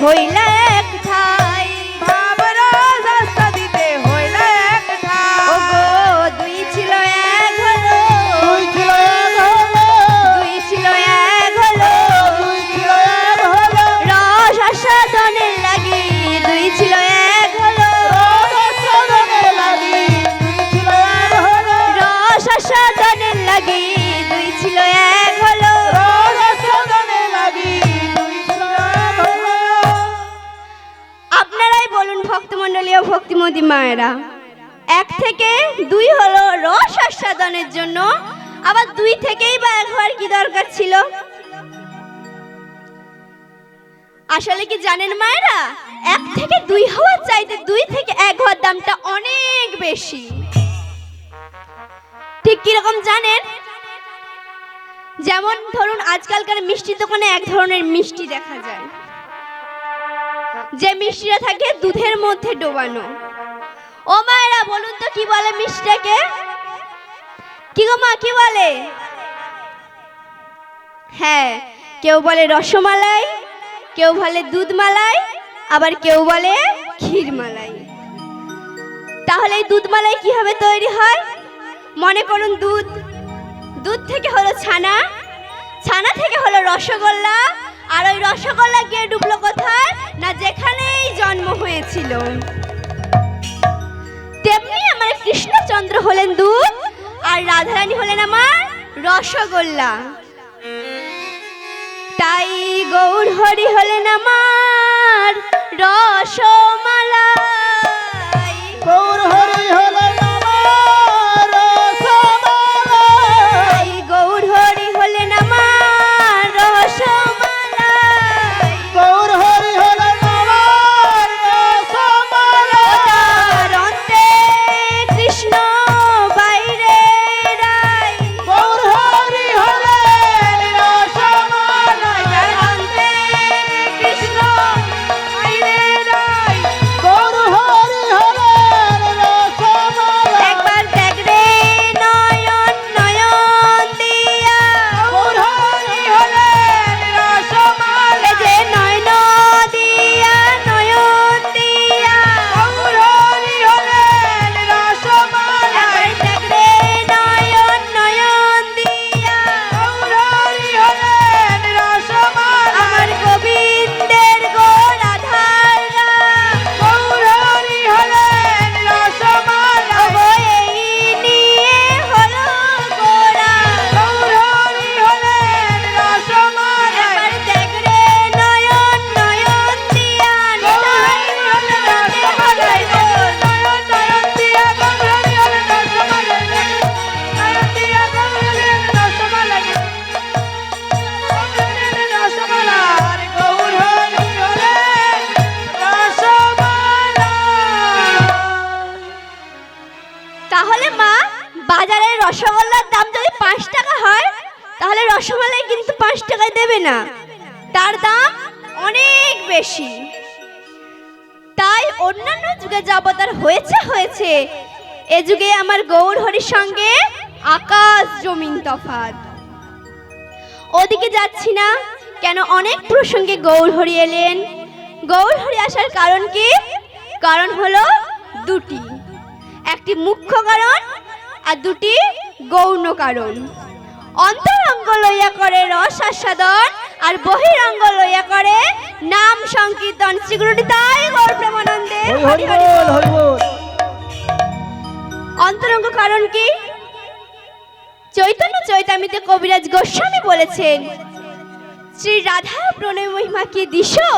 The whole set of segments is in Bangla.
হইলা এক ঠাই, ভাবরাজ আস্থা দিতে হইল এক ঠাই। ওগো দুই ছিল এক হলো, দুই ছিল এক হলো, দুই ছিল এক হলো, দুই ছিল এক হলো, রস আস্বাদনের লাগি দুই ছিল এক হলো, রস আস্বাদনের লাগি দুই ছিল এক হলো, রস আস্বাদনের লাগি দুই ছিল এক হলো। রস আস্বাদনের লাগি দুই ছিল এক হলো। আপনারাই বলুন ভক্তমণ্ডলী ও ভক্তিমতী মায়েরা, এক থেকে দুই হলো রস আস্বাদনের জন্য, আবার দুই থেকেই বা এক হওয়ার কি দরকার ছিল? আসলে কি জানেন মায়েরা, এক থেকে দুই হওয়ার চাইতে দুই থেকে এক হওয়ার দামটা অনেক বেশি। ঠিক কিরকম জানেন? যেমন ধরুন আজকালকার মিষ্টির দোকানে এক ধরনের মিষ্টি দেখা যায়, যে মিষ্টিটা থাকে দুধের মধ্যে ডোবানো। ও মায়েরা বলুন তো কি বলে মিষ্টিটাকে? কি গো মা কি বলে? হ্যাঁ, কেউ বলে রসমালাই, কেউ বলে দুধ মালাই, আবার কেউ বলে ক্ষীর মালাই। তাহলে এই দুধ মালাই কিভাবে তৈরি হয়? মনে করুন দুধ, দুধ থেকে হলো ছানা, ছানা থেকে হলো রসগোল্লা, আর ওই রসগোল্লা গিয়ে ডুবলো কোথায় না যেখানেই জন্ম হয়েছিল। তেমনি আমার কৃষ্ণচন্দ্র হলেন দুধ, আর রাধারানী হলেন আমার রসগোল্লা। তাই গৌর হরি হলেন আমার রসমালাই, গৌর হরি হলেন আমার রসমালাই, তাই গৌর হরি হলেন আমার রসমালাই। গৌর হরি হলেন আমার রসমালাই, অন্তে কৃষ্ণ বাইরে রাই, গৌর হরি হলেন রসমালাই, অন্তে কৃষ্ণ বাইরে রাই। গৌর হরি হলেন রসমালাই, একবার দেখ রে নয়ন নয়ন দিয়া, গৌর হরি হলেন রসমালাই, এ যে নয়ন দিয়া নয়ন দিয়া, গৌর হরি হলেন রসমালাই, একবার দেখ রে নয়ন নয়ন দিয়া, গৌর হরি হলেন রসমালাই, আমার গোবিন্দের গোরাধার রাম, গৌর হরি হলেন রসমালাই, ওগো এই নিয়ে হলো গোরা। গৌর হরি হলেন রসমালাই, একবার দেখ রে নয়ন নয়ন দিয়া, গৌর হরি হলেন রসমালাই, নয়ন নয়ন দিয়া গৌর হরি হলেন রসমালাই, নয়ন দিয়া গৌর হরি হলেন রসমালাই, রসমালাই, গৌর হরি হলেন রসমালাই। তাহলে মা, বাজারে রসগোল্লার দাম যদি 5 টাকা হয়, তাহলে রসমালাই কিন্তু 5 টাকায় দেবে না, তার দাম অনেক বেশি। তাই অন্যান্য যুগে যা অবতার হয়েছে হয়েছে, এ যুগে আমার গৌর হরির সঙ্গে আকাশ জমিন তফাৎ। ওদিকে যাচ্ছি না কেন, অনেক প্রসঙ্গে গৌর হরি এলেন। গৌর হরি আসার কারণ কি? কারণ হলো দুটি, একটি মুখ্য কারণ আর দুটি গৌণ কারণ। অন্তরঙ্গ লইয়া করে রস আস্বাদন, আর বহিরঙ্গ লইয়া করে নাম সংকীর্তন। শ্রীগুরুটি তাই গৌর প্রেমানন্দে হরি হরি বল, হরি বল। অন্তরঙ্গ কারণ কি? চৈতন্য চৈতামৃতে কবিরাজ গোস্বামী বলেছেন, শ্রী রাধা প্রণয় মহিমা কি দিশো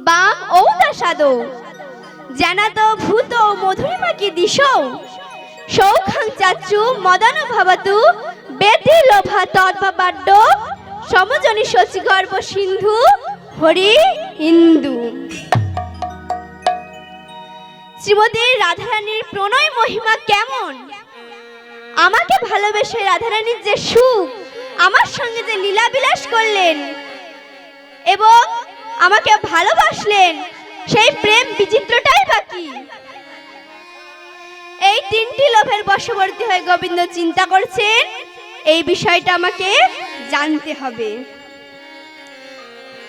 বাম ঔতা সাদো, জানাত ভূত মধুরিমা কি দিশো, সৌখাং চাচু মদন ভাবাতু, বেতি লোভা তদ্ভাবাড্ড, সমজনী শচী গর্ভ সিন্ধু, হরি হিন্দু। শ্রীমতী রাধারানীর প্রণয় মহিমা কেমন? আমাকে ভালোবেসে রাধারানীর যে সুখ, আমার সঙ্গে যে লীলা বিলাস করলেন এবং আমাকে ভালোবাসলেন, সেই প্রেম বিচিত্রটাই বাকি। এই তিনটি লোভের বশবর্তী হয়ে গোবিন্দ চিন্তা করছেন, এই বিষয়টা আমাকে জানতে হবে।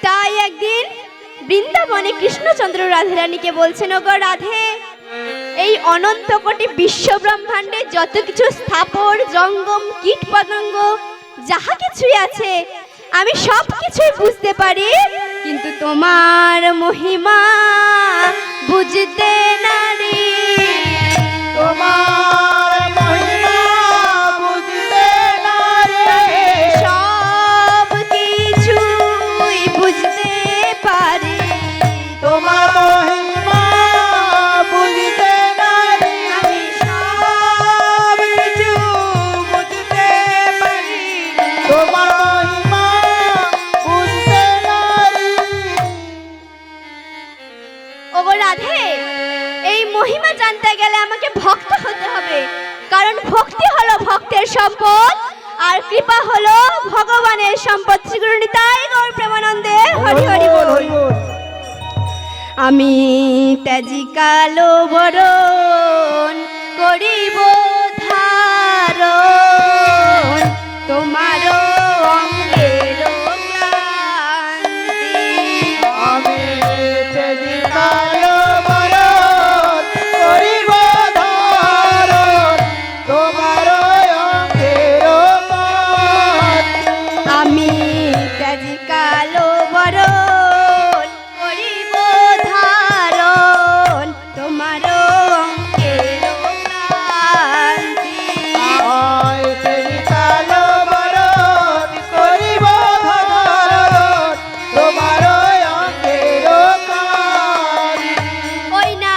তাই একদিন বৃন্দাবনে কৃষ্ণচন্দ্র রাধারানীকে বলছেন, ওগো রাধে, এই অনন্ত কোটি বিশ্ব ব্রহ্মাণ্ডে যত কিছু স্থাপর জঙ্গম কীট পতঙ্গ যাহা কিছুই আছে আমি সব কিছুই বুঝতে পারি, কিন্তু তোমার মহিমা বুঝতে নারি। তোমার মহিমা বুঝতে না রে, সব কিছুই বুঝতে পারি, তোমার মহিমা বুঝতে না রে, আমি সব কিছু বুঝতে পারি, তোমার মহিমা বুঝতে না রে। ওগো রাধে, এই মহিমা জানতে গেলে আমাকে ভক্ত হতে হবে, কারণ ভক্তি হলো ভক্তের সম্পদ আর কৃপা হলো ভগবানের সম্পদ। শ্রী গুরু নিতাই গৌর প্রেমানন্দে হরি হরি বল। আমি ত্যাজি কালো বরণ করিব ধারণ, তোমার অঙ্গের ক্লান্তি। আমি তেজি কালো বরণ করিব ধারণ, তোমার অঙ্গের কান্তি। আমি ত্যাজি কালো বরণ করিব ধারণ, তোমার অঙ্কের ক্লান্তি। আয় তেজি কালো বরণ করিব ধারণ, তোমার অঙ্গের কান্তি। ওই না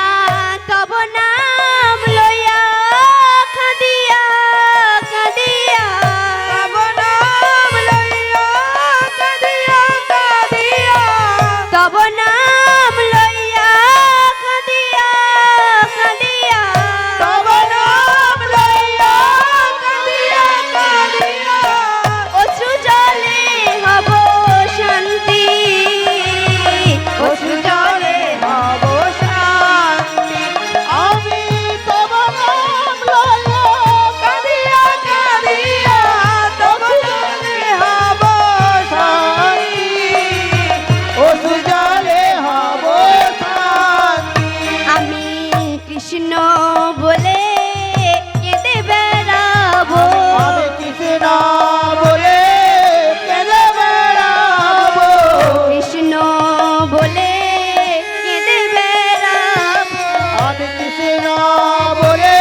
তব নাম লইয়া কাঁদিয়া কাঁদিয়া, তব নাম লইয়া কাঁদিয়া কাঁদিয়া, তব নাম লইয়া কাঁদিয়া কাঁদিয়া, তব নাম লইয়া কাঁদিয়া কাঁদিয়া, অশ্রু জলে হব শান্তি, অশ্রু জলে হব শান্তি। আমি তব নাম লইয়া কাঁদিয়া কাঁদিয়া, তব জলে হব শান্তি, অশ্রু জলে হব শান্তি। আমি কৃষ্ণ বলে কেঁদে বেড়াবো, আমি কৃষ্ণ বলে কেঁদে বেড়াবো, কৃষ্ণ বলে কেঁদে বেড়াবো, আমি কৃষ্ণ বলে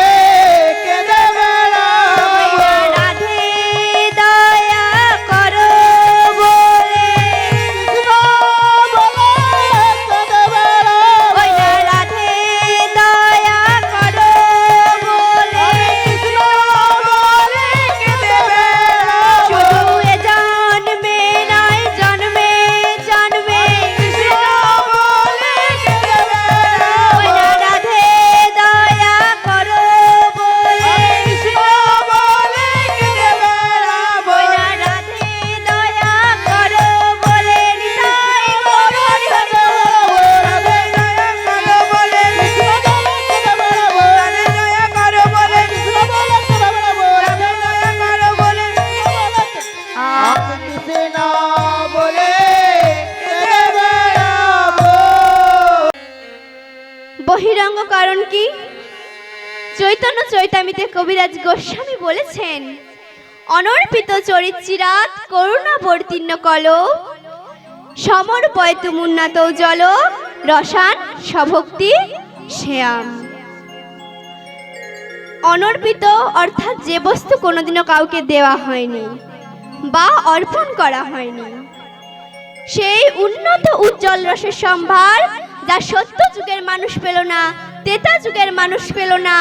কেঁদে বেড়াবো। রাধে দয়া করো বলে, কৃষ্ণ বলে কেঁদে বেড়াবো, ওই না রাধে দয়া করো বলে, কৃষ্ণ বলে কেঁদে বেড়াবো, শুধু এ জন্মে নয় জন্মে জন্মে, কৃষ্ণ বলে কেঁদে বেড়াবো, ওই না রাধে দয়া করো বলে, কৃষ্ণ বলে কেঁদে বেড়াবো, ওই না রাধে দয়া করো বলে। নিতাই গৌর হরি হরি বল। রাধে দয়া করো বলে কৃষ্ণ বলে কেঁদে বেড়াবো, রাধে দয়া করো বলে কৃষ্ণ বলে কেঁদে বেড়াবো, রাধে দয়া করো বলে আমি কৃষ্ণ বলে কেঁদে বেড়াবো। বহিরঙ্গ কারণ কি? চৈতন্য চৈতামিতে কবিরাজ গোস্বামী বলেছেন, অনর্পিত চরিচিরাত করুণাবর্তীর্ণ কল, সমর্পয়তু মুন্নাত জল, রসান স্বভক্তি শ্যাম। অনর্পিত অর্থাৎ যে বস্তু কোনোদিনও কাউকে দেওয়া হয়নি বা অর্পণ করা হয়নি, সেই উন্নত উজ্জ্বল রসের সম্ভার যা সত্য যুগের মানুষ পেল না, তেতা যুগের মানুষ পেল না,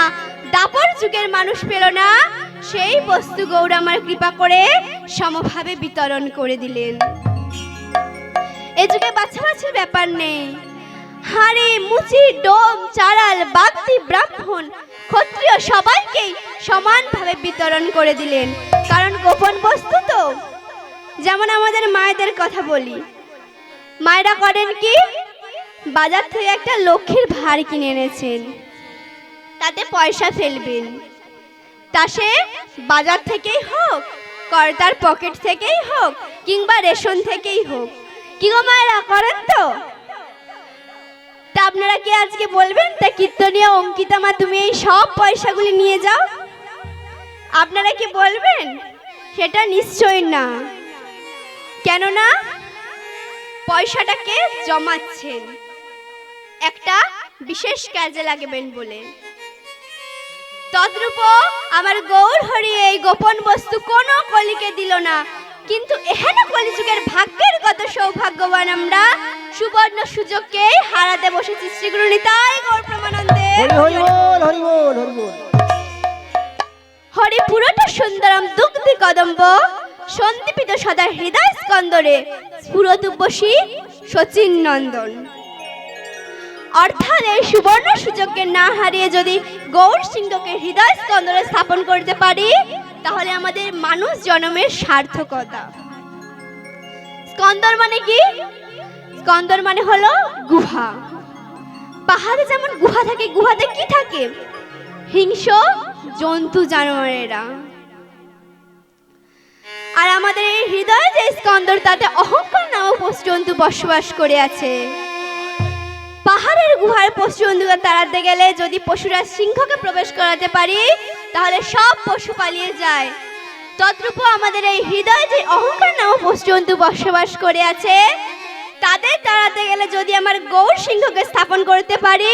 দাপর যুগের মানুষ পেল না, সেই বস্তু গৌর আমার কৃপা করে সমভাবে বিতরণ করে দিলেন। এ যুগে বাছাবাছির ব্যাপার নেই, হাড়ি মুচি ডোম চারাল বাগদি ব্রাহ্মণ ক্ষত্রিয় সবাইকেই সমানভাবে বিতরণ করে দিলেন, কারণ গোপন বস্তু তো। যেমন আমাদের মায়েদের কথা বলি, মায়েরা করেন কি, বাজার থেকে একটা লক্ষ্মীর ভার কিনে এনেছেন, তাতে পয়সা ফেলবেন, তা সে বাজার থেকেই হোক, কর্তার পকেট থেকেই হোক, কিংবা রেশন থেকেই হোক, কি গো মায়েরা, করেন তো? তা আপনারা কি আজকে বলবেন তা কীর্তনিয়া অঙ্কিতা মা তুমি এই সব পয়সাগুলি নিয়ে যাও? আপনারা কি বলবেন? সেটা নিশ্চয় না। কেননা পয়সাটাকে জমাচ্ছেন একটা বিশেষ কাজে লাগবেন বলে। তদ্রূপ আমার গৌর হরি এই গোপন বস্তু কোনো কলিকে দিল না, কিন্তু এহেন কলিযুগের ভাগ্যের কত সৌভাগ্যবান আমরা, সুবর্ণ সুযোগকে হারাতে বসেছি। শ্রীগুরু নিতাই গৌর প্রেমানন্দে। হরি বল, হরি বল, হরি বল। হরি পুরোটা সুন্দরম দুগ্ধি কদম্ব, সন্দীপিত সদা হৃদয় স্কন্দরে, স্ফুরতুব্বসী শচীন নন্দন। অর্থাৎ এই সুবর্ণ সুযোগকে না হারিয়ে যদি গৌর সিংহকে হৃদয় স্কন্দরে স্থাপন করতে পারি, তাহলে আমাদের মানুষ জন্মের সার্থকতা। স্কন্দর মানে কি? স্কন্দর মানে হলো গুহা। পাহাড়ে যেমন গুহা থাকে, গুহাতে কি থাকে? হিংস্র জন্তু জানোয়ারেরা। আর আমাদের এই হৃদয়ে যে স্কন্দর, তাতে অহংকার নামক পশু জন্তু বসবাস করে আছে। পাহাড়ের গুহার পশু জন্তুকে তাড়াতে গেলে যদি পশুরা সিংহকে প্রবেশ করাতে পারি, তাহলে সব পশু পালিয়ে যায়। তদ্রূপ আমাদের এই হৃদয়ে যে অহংকার নামক পশু জন্তু বসবাস করে আছে, তাদের তাড়াতে গেলে যদি আমার গৌর সিংহকে স্থাপন করতে পারি,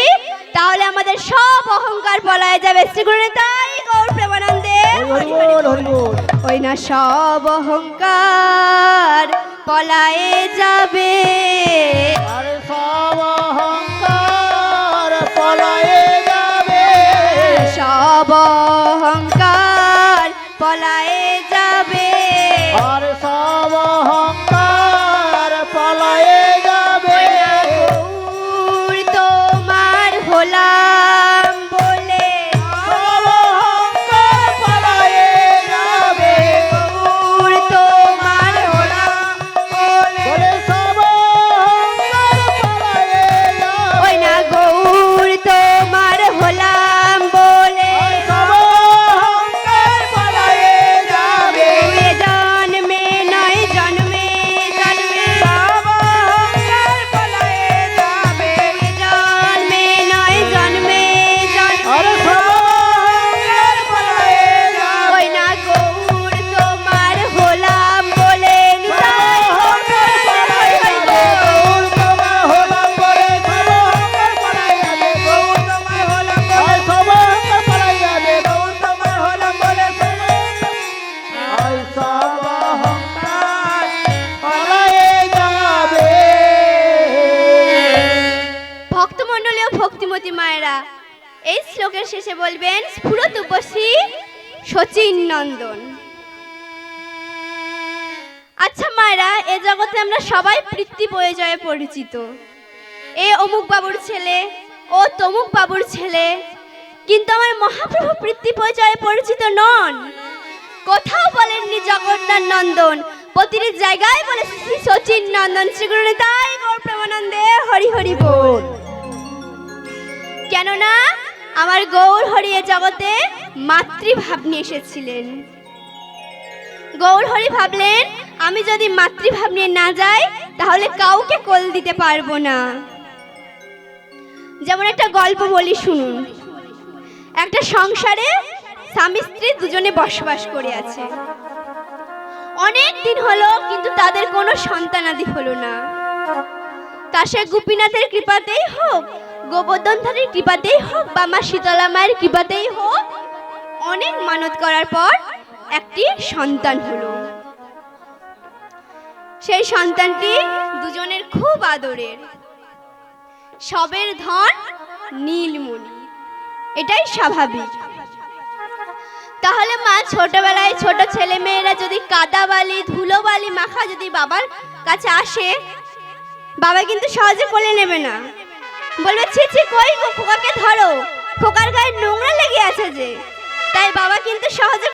তাহলে আমাদের সব অহংকার পলায় যাবে। শ্রীগুরু নিতাই গৌর প্রেমানন্দে। হরি বল, হরি বল। ওই না সব অহংকার পলায়ে যাবে, আরে সব অহংকার পলায়ে যাবে, সব অহংকার পলায়ে যাবে। আরে সব অহংকার পলায়ে যাবে। গৌর তোমার হলাম বলে, সব অহংকার পলায়ে যাবে। গৌর তোমার হলাম বলে, বলে সব অহংকার পলায়ে যাবে। ওই না গৌর তোমার হলাম বলে, সব অহংকার পলায়ে যাবে। এ জন্মে নয় জন্মে জন্মে, সব অহংকার পলায়ে যাবে। এ জন্মে নয় জন্মে জন্মে। আরে সব অহংকার পলায়ে যাবে। ওই না গৌর তোমার হলাম বলে, নিতাই গৌর প্রেমানন্দে। গৌর তোমার হলাম বলে সব অহংকার পলায়ে যাবে। গৌর তোমার হলাম বলে সব অহংকার পলায়ে যাবে। গৌর তোমার হলাম বলে সব অহংকার পলায়ে যাবে। ভক্তমণ্ডলী ও ভক্তিমতী মায়েরা, এই শ্লোকের শেষে বলবেন স্ফুরতুব্বসী শচীন নন্দন। আচ্ছা মায়েরা, এ জগতে আমরা সবাই পৃথ্বী পরিচয়ে পরিচিত। এ অমুক বাবুর ছেলে, ও তমুক বাবুর ছেলে, কিন্তু আমার মহাপ্রভু পৃথ্বী পরিচয়ে পরিচিত নন। কোথাও বলেননি জগন্নাথ নন্দন, প্রতিটি জায়গায় বলে শ্রী শচীন নন্দন। শ্রীগুরু নিতাই গৌর প্রেমানন্দে। হরি হরি বল। কেননা আমার গৌর হরি এ জগতে মাতৃভাব নিয়ে এসেছিলেন। গৌর হরি ভাবলেন আমি যদি মাতৃভাব নিয়ে না যাই, তাহলে কাউকে কোল দিতে পারবো না। যেমন একটা গল্প বলি শুনুন। একটা সংসারে স্বামী স্ত্রী দুজনে বসবাস করে আছে। অনেক দিন হলো, কিন্তু তাদের কোনো সন্তানাদি হলো না। তা সে গোপীনাথের কৃপাতেই হোক, গোবর্ধনধারীর কৃপাতেই হোক, বা মা শীতলা মায়ের কৃপাতেই হোক, অনেক মানত করার পর একটি সন্তান হলো। সেই সন্তানটি দুজনের খুব আদরের। সবের ধন নীলমণি, এটাই স্বাভাবিক। তাহলে মা ছোটবেলায় ছোট ছেলে মেয়েরা যদি কাদা বালি ধুলো বালি মাখা যদি বাবার কাছে আসে, বাবা কিন্তু সহজে কোলে নেবে না, বলবে ছি ছি, কই গো খোকাকে ধরো, খোকার গায়ে নোংরা লেগে আছে যে। তাই বাবা কিন্তু সহজে